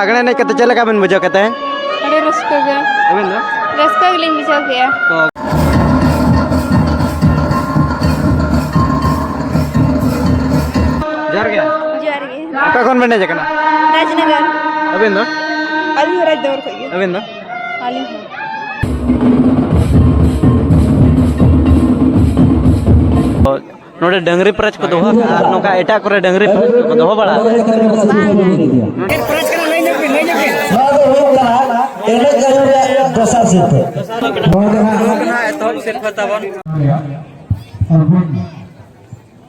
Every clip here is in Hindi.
लागणे नहीं कहते चले का बन बुझो कहते हैं अरे रस्का गे अबे ना रस्का गिलिंग बिछा गया तो जर गया apa kon benda jakana Rajnagar अबे ना अली हो राज दौर कोई अबे ना अली नोडे डंगरी प्रच को दोहा आर नोका एटा करे डंगरी प्रच को दोहा बड़ा प्रच करा नहीं एने गयो दशा सिर्फ होना तो सिर्फ तबन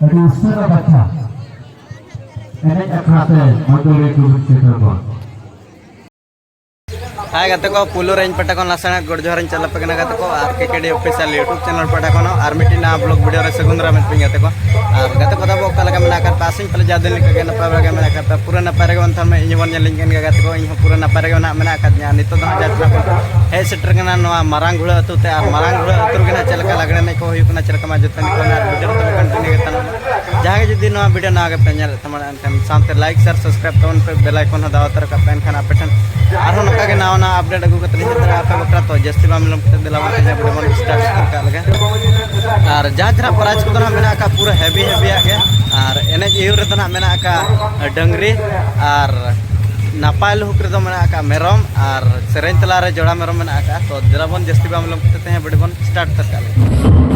अभी उससे का बच्चा एने अखराते मंडले को क्षेत्र को हाय गते को पुलु रेंज पटा को लासना गोडजोरन चला पगना गते को आर केकेडी ऑफिशियल YouTube चैनल पटा को आर मिटिना ब्लॉग वीडियो रे सगुंदरा में पिंग गते को आर गते को दबो कलगा में नाकर पासिंग पले जादे लिख के नपा बगा में नाकर पूरा नपा रे गन थमे इवन लिंक के गते को इन पूरा नपा रे ना में नाकर न्या नितो द जात्रा हे सेटर कना नवा मारांग घुड़ा अतु ते आर मारांग घुड़ा अतु के चलका लगने नहीं को हुई कना चलका मा जतन को ना वीडियो तो कंटिन्यू करता जहां जदी नवा वीडियो ना आगे पेनल तमन सामते लाइक शेयर सब्सक्राइब तवन पे बेल आइकन हदा तर का पेन खाना पेटन आरो नका के नाव ना अपडेट अगु कतनी जतरा आपे बकरा तो जस्ती मामलम के दिलावा के वीडियो मन स्टार्ट कर लगे और जाजरा प्राइस को ना मेना का पूरा हेवी हेवी आ गया और एने इउ रे ना मेना का डंगरी और नापाय लुक रे मेना का मेरम और सेरेन तला रे जोड़ा मेरम मेना का तो दिलावन जस्ती मामलम के हैं वीडियो मन स्टार्ट कर लगे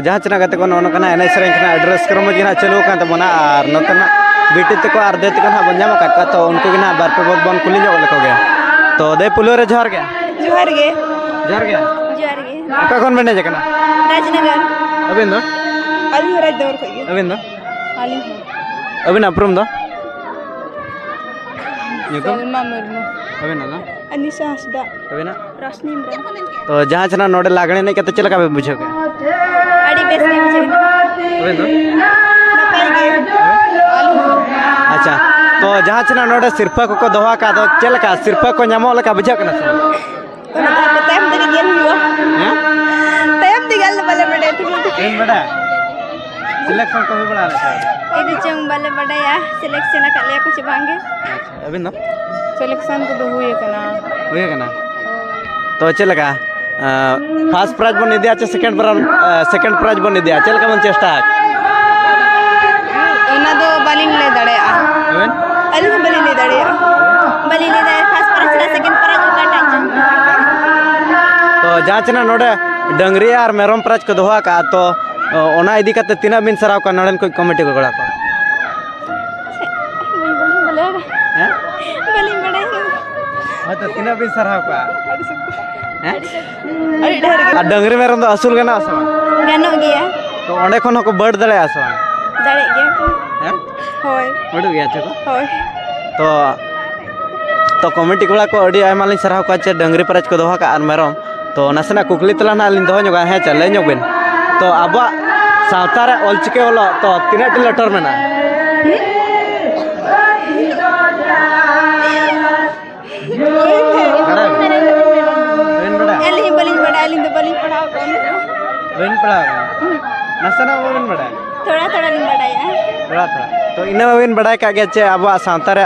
जहाँ चना गते को नोनकना एने सेरें कना एड्रेस क्रम जी ना चलो का तबना और नतना बीटी तको आर्धे तक ना बन जामा का तो उनको के ना बार पे बहुत बन कुली जो लको गया तो दे पुलो रे जोहर गया जोहर गे जोहर गया जोहर गे का कोन बने जकना राजनगर अबे ना अली हो राज दौर कोई अबे ना अली अबे ना प्रोम दो सलमा मुर्मू अबे ना अनिशा हसदा अबे ना रोशनी इमरान तो जहाँ चना नोडे लागणे नहीं कहते चलका बे बुझो के अड़ी बेस के मुझे अबे ना नपाई गे अच्छा तो जहाँ चना नोडे सिरफा को दोहा का तो चलका सिरफा को न्यामो लका बुझो के ना ओना तो टाइम दे गेल हुआ हैं टाइम दे गेल वाले बड़े इन बड़ा सिलेक्शन को भी बड़ा रहा ए चंग वाले बड़ा या सिलेक्शन का ले कुछ भांगे अबे ना सिलेक्शन को तो हुए कना तो चलका फर्स्ट प्राइज बन दिया सेकंड प्राइज बन दिया चल का मन चेष्टा ओना दो बालिंग ले दड़े आ अबेन अली से बालिंग ले दड़े आ बालिंग ले दड़े फर्स्ट प्राइज ला सेकंड प्राइज का टाइम तो जाचना नोडे डंगरी और मेरम प्राइज को दोहा का तो ओना इदी कते तीना बिन सराव का नड़न को कमेटी को गड़ा को हैं बालिंग बड़े हां तो तीना बिन सराव का हैं अरे डर आ डंगरी मेरम तो असूल गना असवा गानो गया तो ओंडे खन को बड़ दले असवा दड़े गया हैं होय बड़ गया छको होय तो कमेटी कोड़ा को अड़ी आयमा लिन सराव का चे डंगरी प्राइज को दोहा का और मेरम तो नसना कुकली तला ना लिन दोहा जोगा है चले जोबिन तो अब सावता रे ऑलचिके ओलो तो तीना टी लेटर मेना थोड़ा थोड़ा लिंग बड़ाया तो इन बिन बड़ा का चे अब सावता रे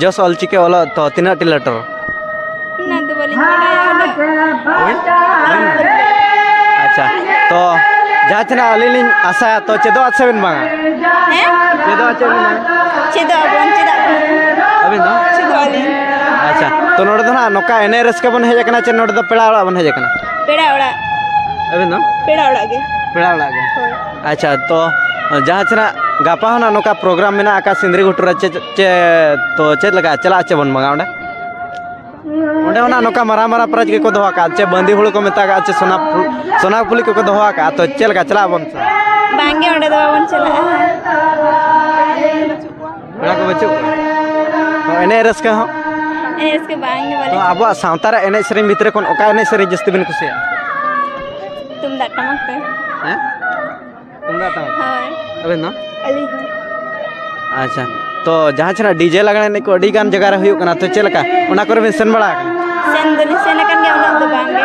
जस ऑलचिके ओलो तो तीना टी लेटर ना तो लिंग बड़ाया अच्छा तो जहाँ चना अली आशा तो चेदो अच्छा बिन बांगा हैं चेदो अच्छा बिन बांगा चेदो अबन अबिन दो चेदो अली अच्छा तो नोड़े दो ना नोका एने रस्के बन हेज कना चे नोड़े दो पेड़ा ओड़ा बन हेज कना पेड़ा ओड़ा अबिन दो पेड़ा ओड़ा गे पेड़ा ओड़ा गे अच्छा तो जहाँ चना गापा हो ना नोका प्रोग्राम में ना आका सिंदरी गुटुरा चे चे तो चेद लगा चला अच्छे बन बांगा ओंडे ओंडे होना नोका मरा मरा प्राज के को दोहा का चे बंदी हुड़ को मेता का चे सोना पुली को दोहा का तो चल का चला बन सा बांगे ओंडे दो बन चला पेड़ा को बच्चो तो एने रस्के हो एने इसके बांगे तो वाले अब सावतारा एने सेरिंग भितरे कोन ओका एने सेरिंग जस्ती बिन कुसिया तुम दा टमक ते हैं तुमरा ता हां अबे ना अली अच्छा तो जहाँ चना डीजे लगाने ने को अडी गान जगह रे हुयो कना तो चलका ओना करे में सेन बड़ा सेन दो सेन कन के उन दो बांगे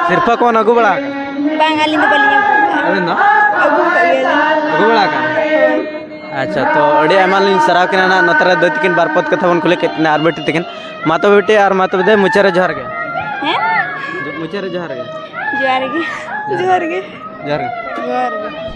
सिर्फ को ना गुबड़ा बांग अली दो बलिया अबे ना अगु कगेली गुबड़ा का अच्छा तो अडी अमालिन सराव किना ना नतरा दतिकिन बारपत कथा बन खुले कितना आर बेटी तिकिन मातो बेटी आर मातो दे मुचरे जहर गे हैं मुचरे जहर गे जोर गे जोर गे जहर गे जोर गे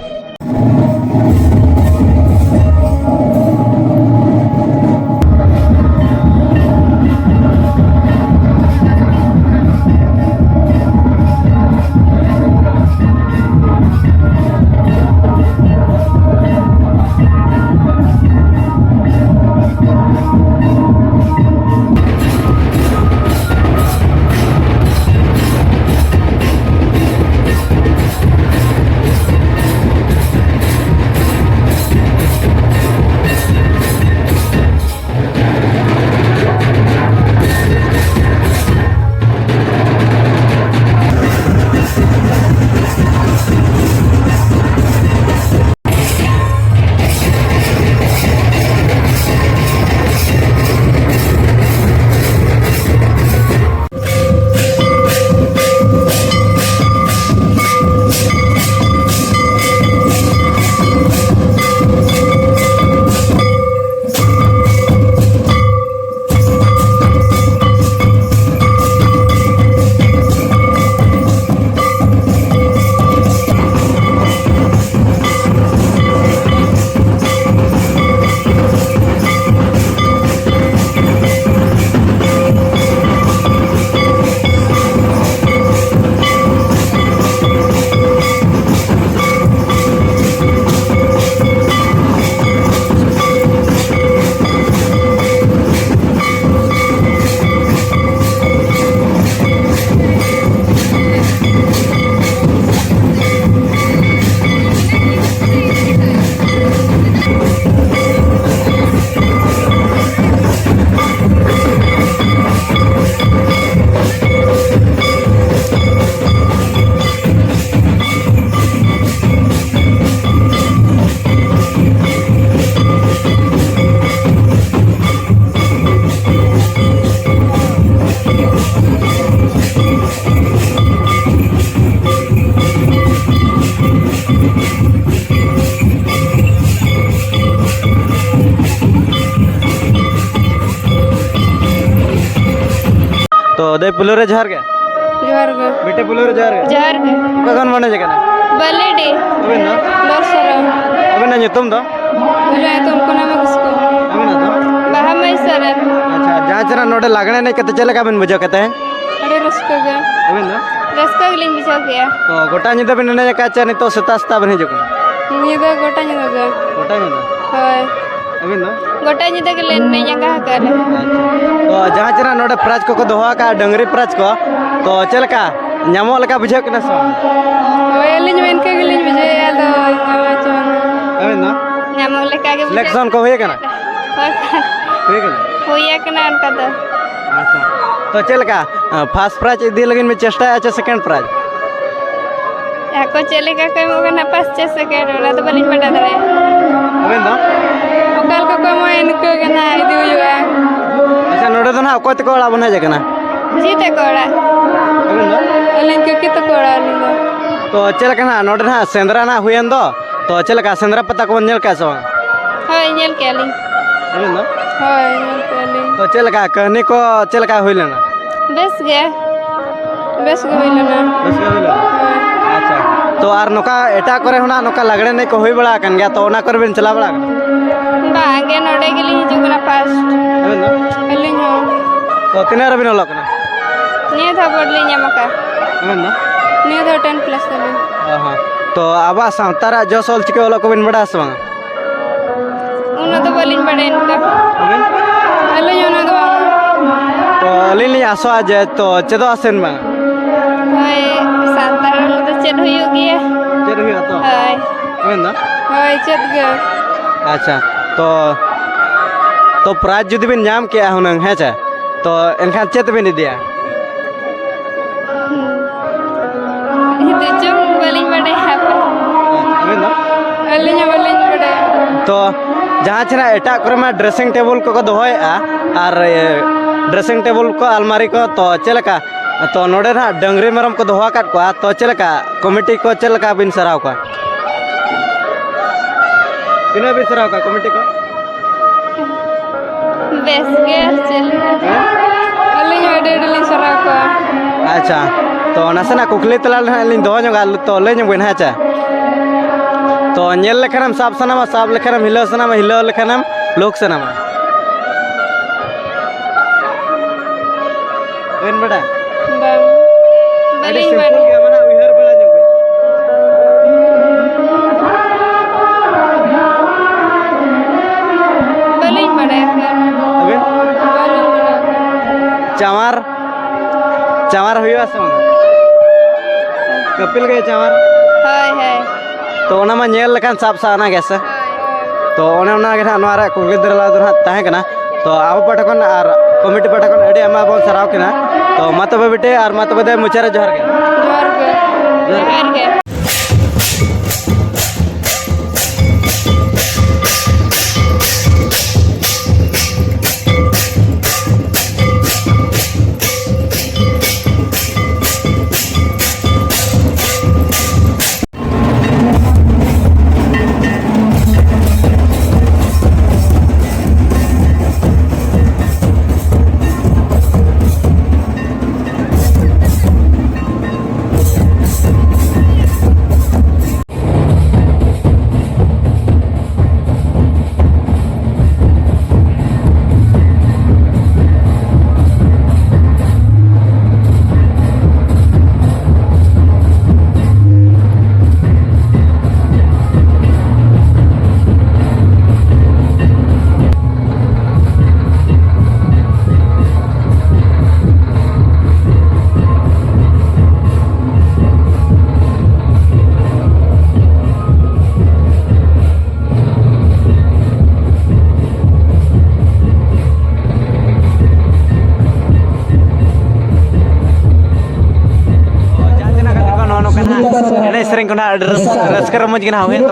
तो दे पुलोरे जहर गे जोर गे बेटे पुलोरे जहर गे जोर गे का गान माने जगह बलेडी अबे ना लोसरा अबे ना तुम दो बोले तुमको नाम किसको अबे ना तो बाहा में सर अच्छा जहाँ चना नोडे लागने नहीं कहते चले का बिन बुझो कहते हैं अरे रस्को गे अबे ना रस्को गे लिंग बिछो गया तो गोटा निदा बिन ने का चानी तो सता सता बन जको ये गो गोटा नहीं गो गोटा निदा हाय अबे ना गोटा नहीं दे लेन में जगह कर तो जहाँ चना नोडे प्राज को दोहा का डंगरी प्राज को तो चल का ᱧᱟᱢᱚᱜ ᱞᱮᱠᱟ ᱵᱩᱡᱷᱟᱹᱜ ᱠᱟᱱᱟ ᱥᱮ ᱦᱳᱭ ᱟᱹᱞᱤᱧ ᱢᱟ ᱤᱱᱠᱟᱹ ᱜᱮᱞᱤᱧ ᱵᱩᱡᱷᱟᱹᱣᱮᱫᱼᱟ ᱟᱫᱚ ᱟᱵᱮᱱ ᱫᱚ ᱧᱟᱢᱚᱜ ᱞᱮᱠᱟ ᱜᱮ सिलेक्शन को हुए ᱠᱟᱱᱟ हुए ᱠᱟᱱᱟ ᱦᱩᱭ ᱟᱠᱟᱱᱟ ᱚᱱᱠᱟ ᱫᱚ अच्छा तो चल का फर्स्ट प्राइज इदी लगिन में चेष्टा है अच्छा सेकंड प्राइज ᱟᱠᱚ ᱪᱮᱫ ᱞᱮᱠᱟ ᱠᱚ ᱮᱢᱚᱜ ᱠᱟᱱᱟ ᱯᱷᱟᱥᱴ ᱪᱮ ᱥᱮᱠᱮন্ᱰ ᱚᱱᱟ ᱫᱚ ᱵᱟᱹᱞᱤᱧ ᱵᱟᱰᱟᱭ ᱫᱟᱲᱮᱭᱟᱜᱼᱟ ᱟᱵᱮᱱ ᱫᱚ ᱚᱠᱟ ᱞᱮᱠᱟ ᱠᱚ ᱮᱢᱚᱜᱼᱟ ᱤᱱᱠᱟᱹ ᱜᱮ ᱱᱟᱦᱟᱜ ᱤᱫᱤ ᱦᱩᱭᱩᱜᱼᱟ अच्छा नोडे दो ना अकोय तको ओड़ा बन हेज कना ᱡᱤᱛ ᱟᱠᱚ ᱚᱲᱟᱜ अबेन दो ᱟᱹᱞᱤᱧ ᱠᱚ ᱛᱟᱠᱚ ᱚᱲᱟᱜ ᱟᱹᱞᱤᱧ ᱫᱚ तो चल का ना नोडे ना सेंद्रा ना हुएन दो तो चल का सेंद्रा पत्ता को नेल का सो ᱦᱳᱭ ᱧᱮᱞ ᱠᱮᱜᱼᱟ ᱞᱤᱧ अबेन दो ᱦᱳᱭ ᱧᱮᱞ ᱠᱮᱜᱼᱟ ᱞᱤᱧ तो चल का कहनी को चल का हुई लेना ᱵᱮᱥ ᱜᱮ ᱦᱩᱭ ᱞᱮᱱᱟ बस का हुई लेना ᱦᱳᱭ अच्छा तो आर नोका एटा करे होना नोका लगड़े नहीं को हुई बड़ा कन गया तो ओना कर बिन चला बड़ा बागे नोडे के लिए हिजू कना फर्स्ट अलिंग हो तो तिना रबिन ओला कना निया था बोडली ᱧᱟᱢᱟᱠᱟ ना निया था 10 प्लस तले हां तो आबा सावतारा जो सोल चिके ओला को बिन बड़ा सवांग उन तो बलिन बड़े इनका अलिंग उन तो तो अलिली आसो आज तो चेदो आसेन मा हाय सातार तो चेद हुयु गिया चेद हुयु तो हाय ना हाय चेद गे अच्छा तो प्राइज जुदी बिन नाम के हुनंग है चा तो एनखान चेत बिन दिया itu jom balik pada apa alinya balik pada तो जहाँ छना एटा करे में ड्रेसिंग टेबल को दोहय और ड्रेसिंग टेबल को अलमारी को तो चलका तो नोडे ना डंगरी मरम को दोहा काट को तो चलका कमिटी को चलका बिन सराव का तीनों बिन सराव का कमिटी को बेस के चल alinya ada dulu saraka अच्छा तो नसना कुकली तलाल लिन दो जोगा तो ले जो बिन हाचा तो नेल लेखनम साब सनामा साब लेखनम हिलो सनामा हिलो लेखनम लोक सनामा एन बड़ा bang balik pada के मना उहर बड़ा जो balik pada अबे चावर चावर हुआ सम कपिल गए चावर hai hai तो ओना मा नेल लेखन साब साना कैसे तो ओने ओना के नवारा कुगली दरला दर ताहे कना तो आब पटकन आर कमिटी पटकन एडी अमा बन सराव कना तो मतबे बेटे आर मतबे दे मुचारे जोहर के जोहर के एने सेरें को रस्कर मज गिना हुए तो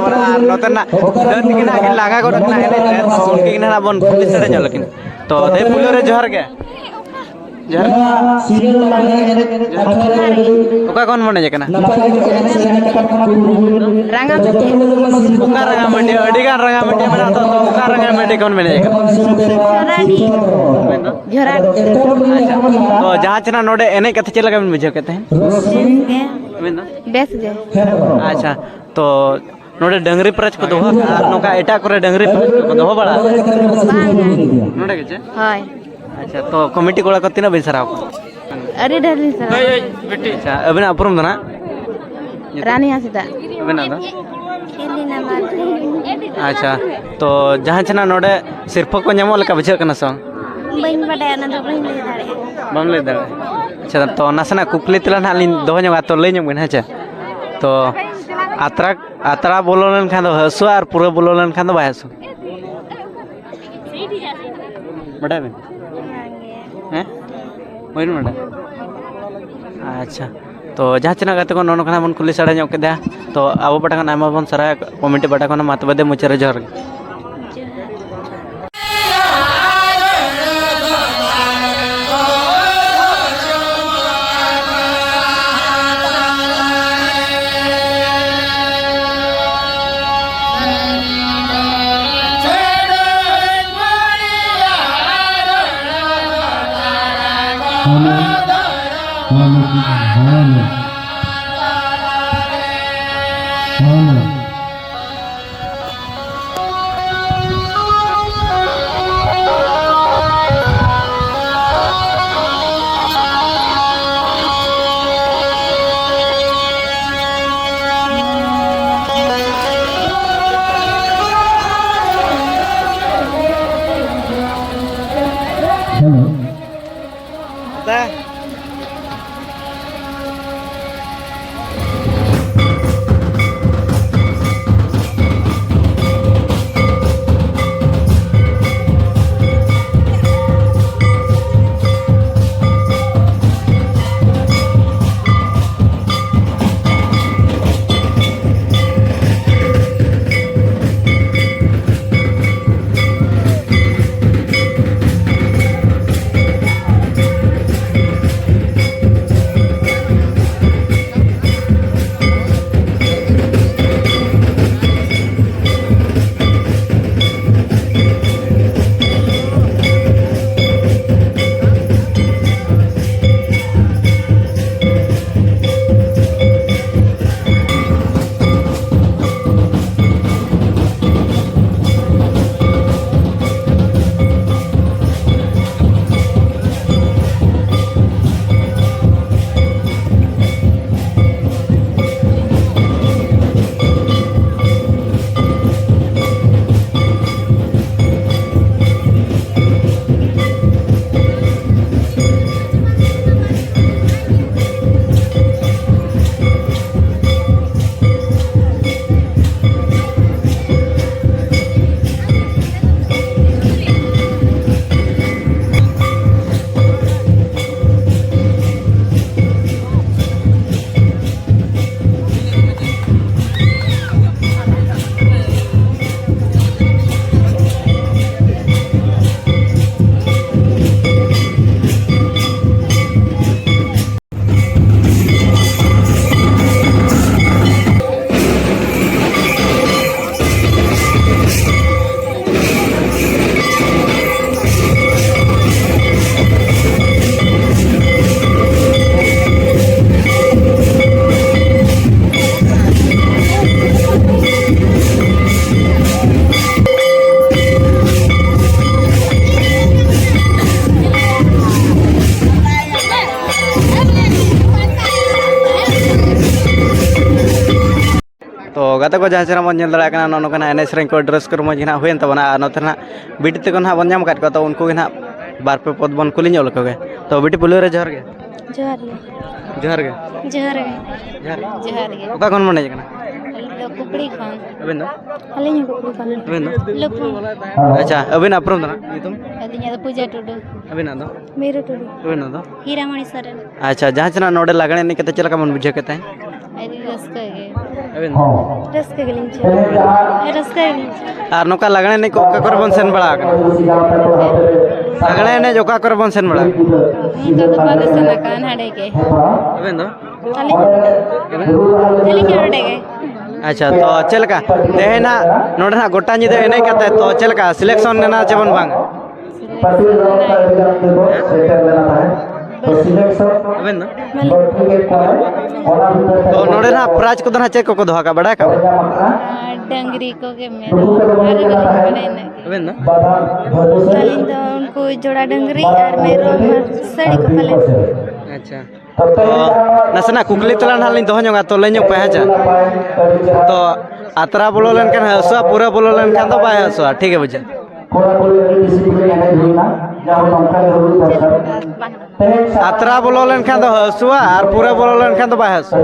नोतना दर गिना कि लागा को ना एने उनके गिना बन पुलिस से जो लेकिन तो दे पुलिस रे जोहर के ओका कौन मने जकना ranga ओका रंगा मंडी अडी गान रंगा मंडी मना तो ओका रंगा मंडी कौन मने जकना जोरा तो जहां चना नोडे एने कथे चला का बुझे कहते हैं बेस गे अच्छा तो नोडे डंगरी प्रच को दोहा आर नोका एटा करे डंगरी प्रच को दोहा बड़ा नोडे के छे हाय अच्छा तो कमिटी कोला कति ना बिसराव अरे डरली सर बेटी अच्छा अबना अपरम दना रानी हसदा अबना दा खेलिना मार अच्छा तो जहां चना नोडे सिर्फ को ᱧᱟᱢᱚᱜ लका बुझे कना सं bain badaya na do bain le dare बम ले दा अच्छा तो नसना कुकली तला ना लिन दोह ᱧᱚᱜᱟ तो ले ᱧᱚᱜ अच्छा तो आत्रा बोलो लन खान दो हसु और पूरा बोलो लन खान दो बाय हसु बड़ा में हैं वही बड़ा अच्छा तो जहाँ चना गाते को नोनो खाना बन कुली साड़ा ᱧᱚᱜ केदा तो अब बटा खाना आमा बन सारा कमेंट बटा खाना मात बदे मुचरे जोर तो गाते को जहाँ चेहरा बन नेल दाड़ा kana नोनो kana एनएस सेरें को ड्रेस कर मज ना हुएन तबना नोते ना बिटी तक ना बन नाम काट को तो उनको ना बार पे पद बन कुली ñol को तो बिटी पुलियो रे जोहर गे जोहार गे जोहर गे जोहार गे जोहार गे ओका कोन मने kana कुपड़ी खान अबेन दो अलिᱧ कुपड़ी खान अबेन दो लपु अच्छा अबेन अपरम दना नितुम अलिᱧ पूजा टुडू अबेन दो मेरू टुडू अबेन दो हीरामणि सरन अच्छा जहाँ चना नोडे लागणे नि कते चलका मन बुझे कते अली रस्का गे अबेन रस्का गे लिंच रस्का गे लिंच आर नोका लागणे नि को का कर बन सेन बड़ा लागणे ने जोका कर बन सेन बड़ा उनका तो बात सना कान हड़े के अबेन दो अलिᱧ हड़े के अच्छा तो चलका देना नोडना गोटा निदे एने कते तो चलका सिलेक्शन नेना चबन बांग अबेन दो तो नोडे ना प्राइज को दना चेक को दोहा का बड़ा का डंगरी को के मेरो अरे बने अबेन दो अलिᱧ तो उनको जोड़ा डंगरी और मेरो सड़ी को फले अच्छा तो नसना कुकली तला नालिन दोह ñoga तो लेño पे हाजा तो आतरा बोलो लेन kan हसुआ पूरा बोलो लेन kan तो बाय हसुआ ठीक है बुझा आतरा बोलो लेन kan तो हसुआ और पूरा बोलो लेन kan तो बाय हसुआ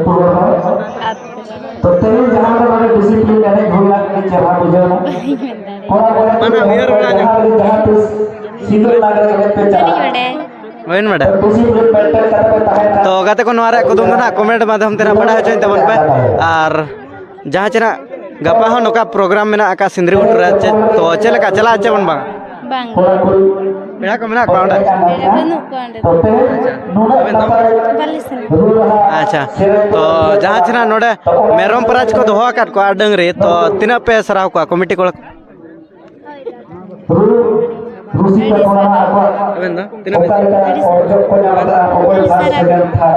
mana biar belanja वैन मैडम तो गाते को नवारे को दूंगा ना कमेंट माध्यम तेरा बड़ा हो जाए तबन पे और जहाँ चना गपा हो नोका प्रोग्राम में ना आका सिंदरी उठरा तो चले का चला अच्छा बन बांग बांग मेरा को मेरा काउंटर अच्छा तो जहाँ चना नोडे मेरम प्राज को दोहा काट को डंगरी तो तीना पे सराव को कमिटी को Aben dah? Tina belas.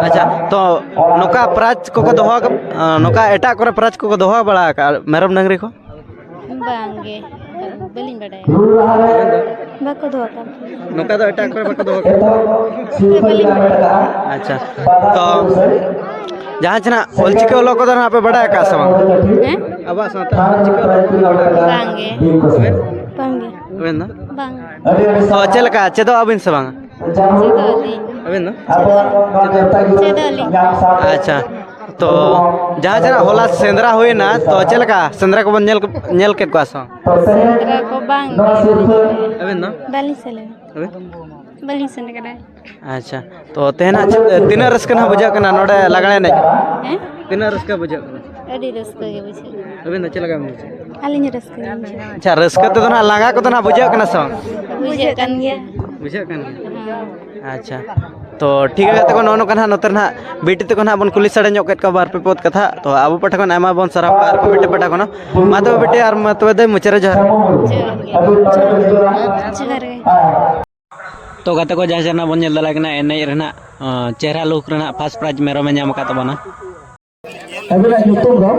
Acha, to noka praj koko doha noka eta kore praj koko doha bala ka merom dangri ko? Bangge. Belin badai. Bako doa ka. Noka do eta kore bako doha. Belin badai. Acha, to जहाँ चना ओलचिके वालों को तो ना पे बड़ा है का सवांग अब साथ ओलचिके Bangge. Bangge. अबे ना Bang. तो चल का चेदो अब इन सवांग Cedoli. अबे ना Cedoli. अच्छा तो जहाँ चना होला सेंद्रा हुई ना तो चल का सेंद्रा को नेल के को आसा Sendra ko bang. अबे ना Bali sele. अबे Bali sele kada. अच्छा तो तेना तीन रस्क ना बुझा करना नोडे लगने नहीं Eh? तीन रस्क बुझा Adi raska ge buche. अबे ना चल का मुझे Alinya raska ge buche. अच्छा रस्क तो ना लगा को तो ना बुझा करना सवांग Buche kan gya. बुझा करना अच्छा तो ठीक है तक नोनो कना नोतर ना बेटी तक ना बन कुली सड़े ñoket का बार पे पोत कथा तो अब पटकन आमा बन सरा पार को बेटे पटकन मा तो बेटे यार मा तो दे मुचरे जहर Jehar ge. तो गाते को जहाँ ना बन जल्दा लगना एनई रहना चेहरा लुक रहना फर्स्ट प्राइज मेरो में नाम का तबना अभी ना यूट्यूब रो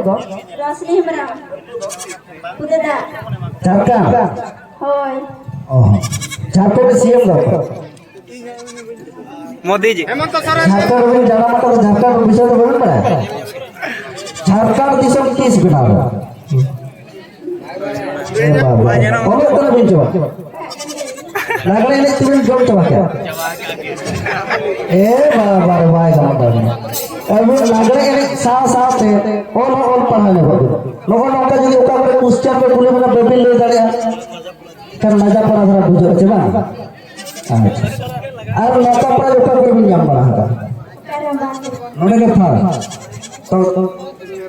Rosli Himra. Udada. Jharkhand Hoy. ओह झारखंड सीएम रो मोदी जी झारखंड में जाना मतलब झारखंड विषय तो बहुत बड़ा है झारखंड दिसम किस बिना रो ओने तो नहीं जो लगले ने तुम जो तो क्या ए बाबा भाई गांव अबे लगले के साफ साफ थे और पढ़ाने को लोगों ने का जो का क्वेश्चन पे बोले मतलब बेबी ले जाड़े कर मजा पड़ा थोड़ा बुझो छे बा अच्छा और लोका पर जो का भी नाम बड़ा था नोडे के था तो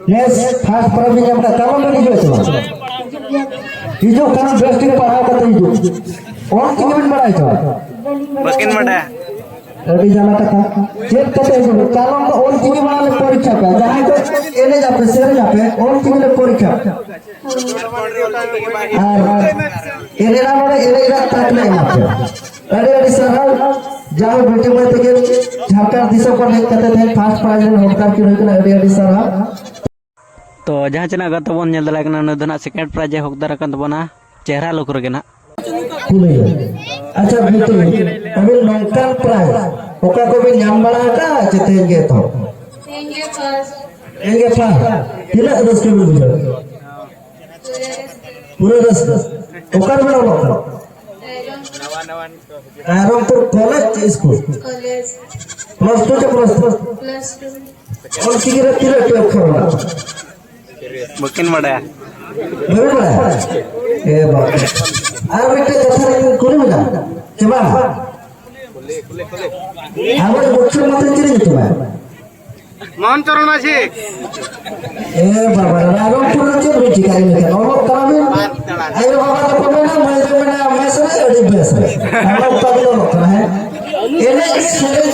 नेस फास्ट पर भी जब का काम में जो छे ये जो काम बेस्ट के पढ़ा का तो और किन बड़ा है बकिन मडा अभी जाना था चेक करते हैं कालों का और चीज बना ले परीक्षा का जहां को एने जापे शेर जापे और चीज ले परीक्षा एने ना बड़े एने इरा तक नहीं मापे अरे अरे सर जहां बेटे में तक झारखंड दिशा को लेकर कहते थे फास्ट प्राइज में होता कि नहीं अरे अरे सर तो जहाँ चना गत बन जल्द लगना नदना सेकंड प्राइज होकदार कन बना चेहरा लुक रगे ना अच्छा बेटे अभी नौकन प्राइज ओका को भी नाम बड़ा का चतेंगे तो Tenge first. एंगे पा तिला रस के भी बुझो पूरे रस ओकर में लोग Arampur college school College. Plus 2 Plus 2. और सिगरेट तिला पे खरला बकिन मडा बरोबर आहे ए बाप আর একটা কথা করে না কেবা আমার বছর মত চিনি তোমার মান চরণ আছে এ বাবা রারম পুরো যে বেটি কাই না কেন অল কামে আই বাবা তো কমে না মানে মেসরে এডি বেসরে আমার কাবিল লোক না है এনে সেরে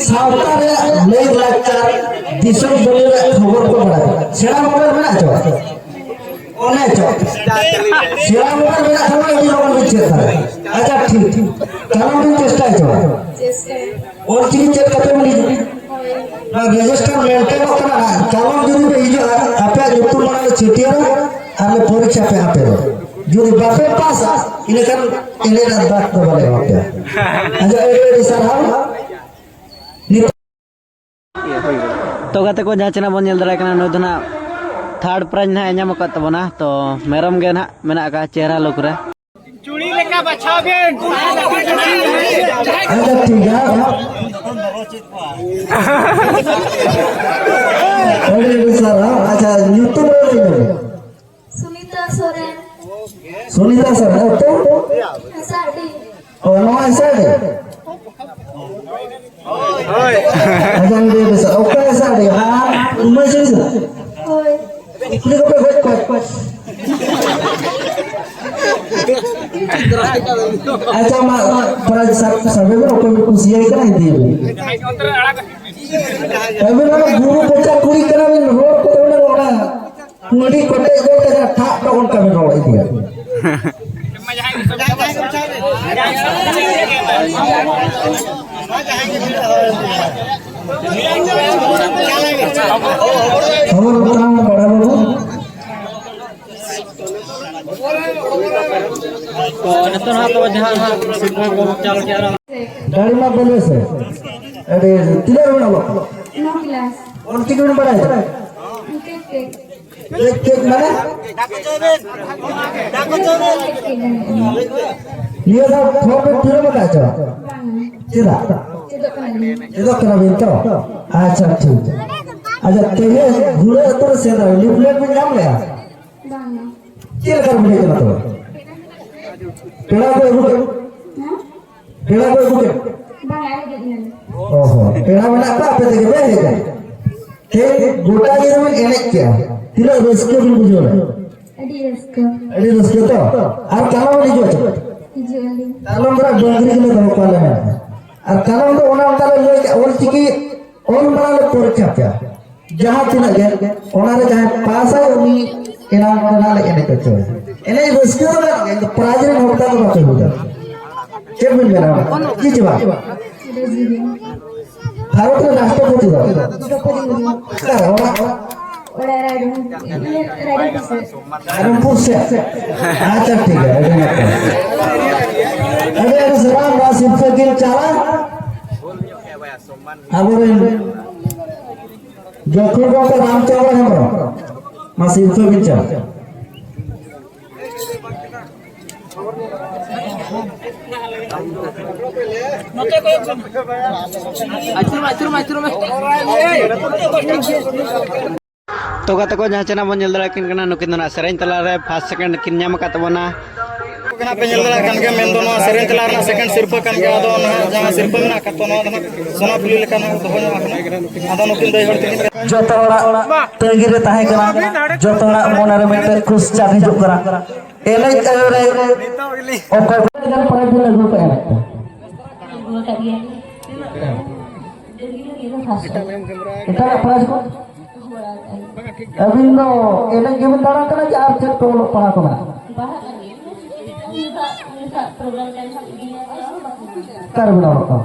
সাউতারে লেগ লাগার দিশম বলে খবর তো বড় সেরা মোবাইল মানে আছে ओने चो शिवा मोबाइल में खबर ये लोग भी चेक कर अच्छा ठीक कानून भी चेष्टा है Chester. और चीज चेक करते मिली ना रजिस्टर मेंटेन करना कानून जो भी जो आपे युक्त माने चिटिया आले परीक्षा पे आपे जो बापे पास इने कर इने बात तो बोले होते अच्छा ए सर हम तो गाते को जहाँ चना बन जल्द लगना नदना थर्ड प्राइज ना एनाम का तबना तो मेरम गे ना मेना का चेहरा लुक रे चूड़ी लेका बचाओ बेन अच्छा ठीक है अरे सर अच्छा यूट्यूब में Sunita Soren. सुनीता सर तो SRD. और नो ऐसा है अच्छा ये बस ओके ऐसा है हां मैं से Hoy. ini ko ko अच्छा मा para sabe bro ko kusiya kana hindi अबे ना गुरु बच्चा कुड़ी करा में रोड को ना रोड़ा मुड़ी कोटे को का ठा तो उनका में रोड़ा दिया खबर बताओ बड़ा बाबू गाड़ी में बोले से अरे तिलर बना लो नो क्लास और चिकन बड़ा है केक केक एक केक माने ये सब थोड़े तिलर बना था चिरा ये तो करा बिन तो अच्छा ठीक है अच्छा तेरे घुरे तो से ना लिपलेट में नाम ले चिल कर मुझे ना तो पेड़ा को ओहो पेड़ा बना apa apa tadi beh kan ke गोटा ये में एनेक क्या तिला रस्के भी बुझो ना अडी रस्का अड़ी रस्के तो और काला वाली जो इजुअली काला बड़ा डोंगरी के लिए काला है और काला तो ओना काला ले और चिकी और बड़ा ले परीक्षा क्या जहां तिला गए ओना रे जहां पास है उनी इनाम ओना ले एनेक तो एने रस्के तो प्राइज रे होता तो बात होता के मिल गया की जवाब भारत में राष्ट्रपति का रायरंगपुर से अच्छा ठीक है अरे सलाम वासिफ फकीर चाला अब जोखिम को रामचंद्र हमरो वासिफ फकीर चाला तो गाते को जहाँ चेना बन जल्द किन कना नुकिन दोना सेरेन तला रे फर्स्ट सेकंड किन ᱧᱟᱢ ᱠᱟᱛ ᱵᱚᱱᱟ कना पे जल्द कन के मेन दोनो सेरेन तला रे सेकंड सिरपा कन के आदो ना जहाँ सिरपा में का तो ना सोना पुली लेका ना दो आदो नुकिन दई हर तिन जोतो ओड़ा तेगी रे ताहे करा जोतो ओड़ा मोना रे मेटे खुश चाबी जो करा एले रे ओको जन पढ़ाई भी लगू पे এটা प्राइस को अभी नो एले गिवन दाड़ा कना कि आप चेक तो पढ़ा को ना कर बिना होता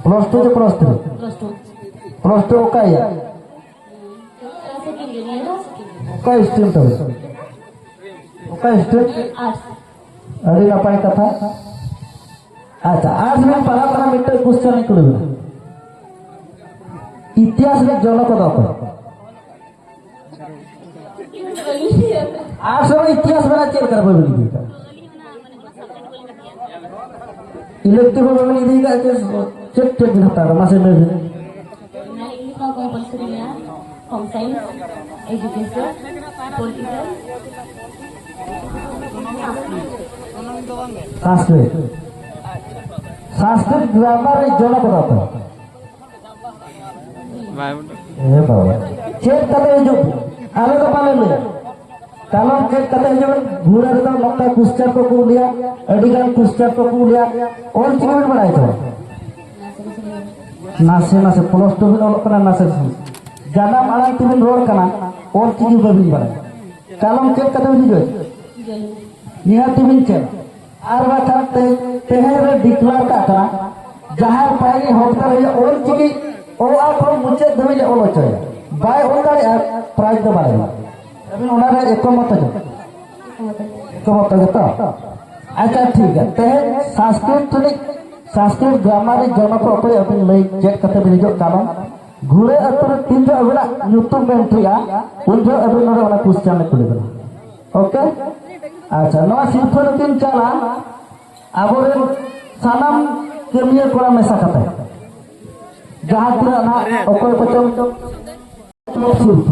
प्लस 2 प्लस 2 का है का स्ट्रीम तो का स्ट्रीम अरे ना पाए कथा अच्छा आज में पढ़ा पढ़ा मिनट क्वेश्चन कर इतिहास में जनक दाता आज सब इतिहास बना चेक कर बोली इलेक्टिव में इदी का चेक चेक होता है मासे में home science education political Sanskrit grammar जनक दाता ए बाबा चेक कते जो आले तो पाले ले कालम चेक कते जो घूरे तो लक्का क्वेश्चन को लिया एडिगन क्वेश्चन को लिया और चिकन बनाए तो नासे नासे प्लस 2 में लोकना नासे जाना माला तिबिन रोड कना और चिकन बबिन बनाए कालम चेक कते जो निहा तिबिन चेक आर बात तेहर डिक्लेयर का करा जहां पाई होता है और चिकन ओ आप मुझे दबे ओलो चाहे बाय हो दाड़े प्राइस दो बारे अभी ओनारे एकमत जो तो अच्छा ठीक है ते संस्कृत ग्रामर जनक अपने अपने लई चेक करते बिजो कालो घुरे अतर तीन जो अबना यूट्यूब में एंट्रीया उन जो अबे नोरे वाला क्वेश्चन में कुली बना ओके अच्छा नवा सिंपल तीन चला आबोरे सानाम केमिया कोरा मेसा करते जहाँ पूरा ना ओको पचम सिर्फ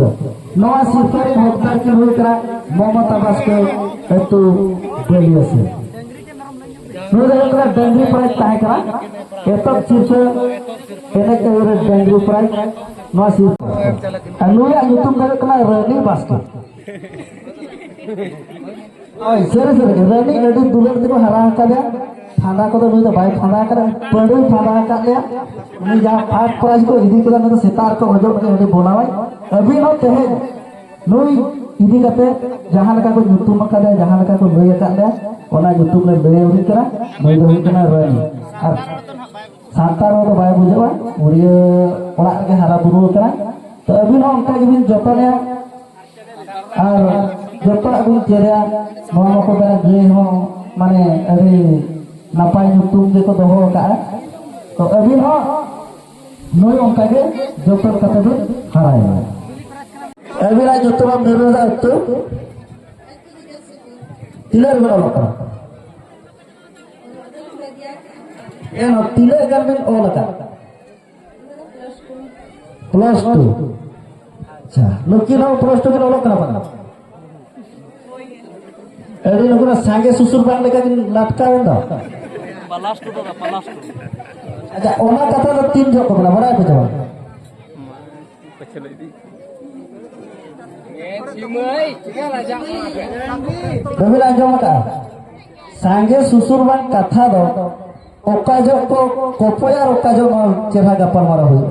नवा सिर्फ होता के हुए करा ममता बस के तो बोलिए से नोरे एकरा डेंगू प्राइस काहे करा एतक सिर्फ एने के रे डेंगू प्राइस नवा सिर्फ अनुया यूट्यूब करे कना रनी बस के ओए सरे रनी एडी दुलर दिबो हरा का दे फांदा को तो नहीं तो भाई फांदा कर पड़े फांदा कर लिया उन्हें जहाँ फाट प्राइस को इधी के लिए तो सितार को हजो के बोला भाई अभी नो तेहे नोई इदी कते जहां लगा को YouTube अकादे जहां लगा को लय अकादे ओना YouTube ले लय उरी करा नय दो हुई कना रानी और सांतार तो बाय बुझवा उरिया ओड़ा के हारा बुरु करा तो अभी न उनका के बिन जतने और जतरा बिन चेरा नोआ को बना जे हो माने अरे नापाय YouTube के को दोहो का तो अभी न नय उनका के जतर कते बिन हाराया अभी ना जतो बाम धरो दा तो तिलर बड़ा लका एनो तिलर गन बिन ओ लका +2 अच्छा लोकी ना +2 के लका ना पना एडी लोगना सांगे सुसुर बांग लेका दिन लटका वेंदा +2 अच्छा ओना कथा तो 3 जो को बड़ा पे जवा रवि आंजम का सांगे सुसुर बांग कथा दो ओका जो को कोपया ओका जो चेहरा गपर मारा हुई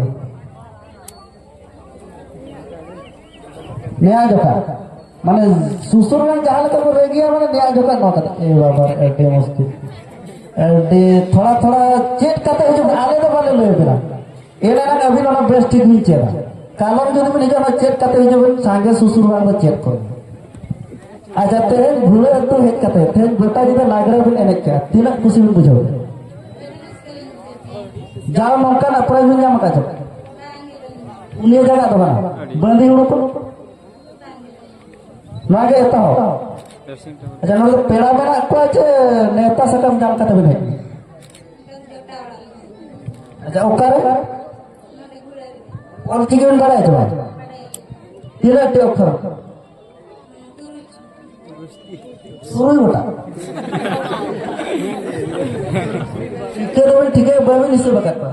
नया जोका माने सुसुर बांग जहां लगा रे गया माने नया जोका न कथा ए बाबा एटे मस्ती एटे थोड़ा थोड़ा चेट कथा जो आले तो वाले लय बिना एला ना अभी ना बेस्ट ठीक नहीं चेहरा कालम जो तुम निजा चेक करते हो जब सांगे सुसुर बांग चेक करो अच्छा ते भूले तो हेक करते थे गोटा जिदा लागरे बिन एने क्या तीन खुशी बिन बुझो जाओ नौका ना प्राइज बिन जाम का जो उन्हें जगह तो बना बंदी उड़ो को नागे एता हो अच्छा ना पेड़ा बना को अच्छे नेता सकम जाम करते बिन अच्छा ओकारे और चिकन बड़ा है जो तीन टे अक्षर सुरुई बटा के तो ठीक है बाबू निसे बकता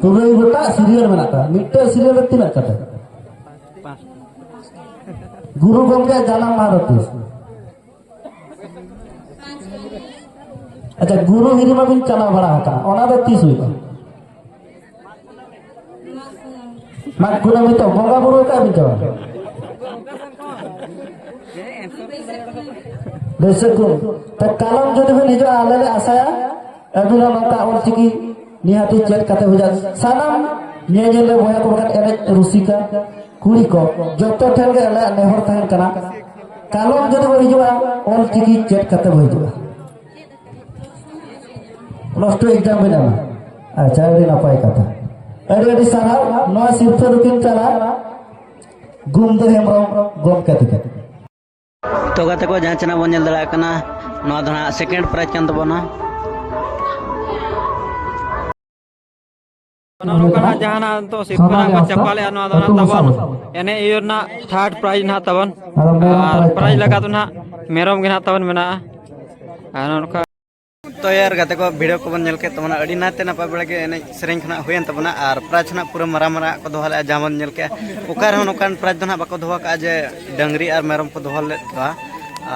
सुरुई बटा सीरियल बनाता मिट्टे सीरियल तीन कटा गुरु गंगे जाना मारती अच्छा गुरु हिरिमा बिन चला बड़ा था ओना तो 30 हुई mak guna itu boga buru ka bijo besok to kalam jodi ben hijo alale asaya abila maka or chiki nihati chat kate huja sanam nyejele boya ko kat ene rusika kuri ko joto thel ge ala nehor tahen kana kalam jodi ben hijo or chiki chat kate hijo plus 2 exam bena acha edi napai kata अरे सारा नौ सिर्फ रुकिन चला घूम दे हमरो गोम कते तो गाते को जहां चना बन दड़ा कना नौ धना सेकंड प्राइज कान तबना नोकना जहाना तो सिपना को चपाले नौ धना तबन एने इयरना थर्ड प्राइज ना तबन और प्राइज लगा तो ना मेरम गे ना तबन मेना आनका तो यार गाते को वीडियो को बन नेल के तमना अडी नाते नपा बेड़ा के एने सेरेंग खना होयन तबना और प्राइज ना पूरा मरा मरा को दोहले जामन नेल के ओकार हो नोकान प्राइज दना बाको दोहा का जे डंगरी और मेरम को दोहले का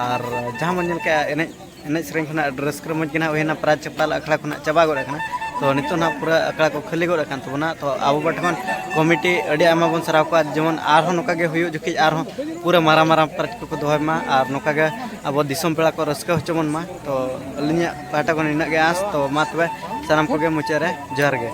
और जामन नेल के एने एने सेरेंग खना ड्रेस कर मज के ना होयना प्राइज चपाल अखड़ा खना चबा गोड़ खना तो नितो ना पूरा अखड़ा को खाली गोड़ खान तबना तो आबो बटमन कमिटी अडी आमा बन सराव को जेमन आर हो नोका गे हुयो जखि आर हो पूरा मारा मारा प्राइज को दोहय मा और नोका गे अब दिसम पेड़ा को रस्का होचमन मा तो अलिया पाटा को निना गे आस तो मा तबे सानाम को गे मुचे रे जोहार गे।